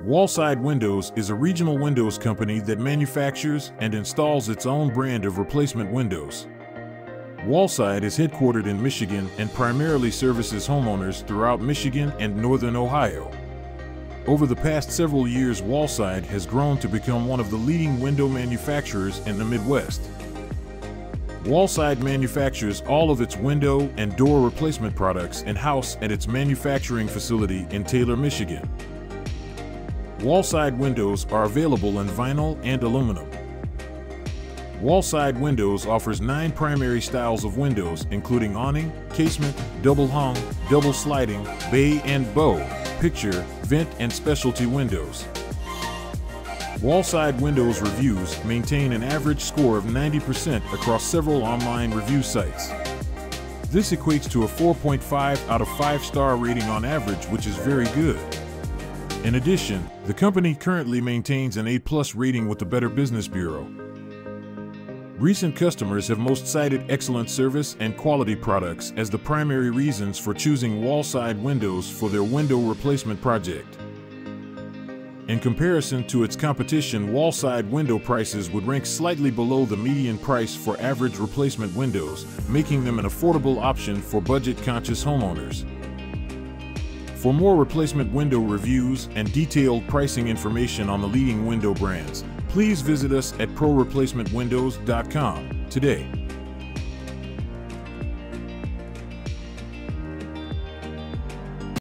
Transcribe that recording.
Wallside Windows is a regional windows company that manufactures and installs its own brand of replacement windows. Wallside is headquartered in Michigan and primarily services homeowners throughout Michigan and northern Ohio. Over the past several years, Wallside has grown to become one of the leading window manufacturers in the Midwest. Wallside manufactures all of its window and door replacement products in-house at its manufacturing facility in Taylor, Michigan. Wallside windows are available in vinyl and aluminum. Wallside Windows offers 9 primary styles of windows, including awning, casement, double hung, double sliding, bay and bow, picture, vent, and specialty windows. Wallside Windows Reviews maintain an average score of 90% across several online review sites. This equates to a 4.5 out of 5-star rating on average, which is very good. In addition, the company currently maintains an A+ rating with the Better Business Bureau. Recent customers have most cited excellent service and quality products as the primary reasons for choosing Wallside Windows for their window replacement project. In comparison to its competition, Wallside window prices would rank slightly below the median price for average replacement windows, making them an affordable option for budget-conscious homeowners. For more replacement window reviews and detailed pricing information on the leading window brands, please visit us at proreplacementwindows.com today.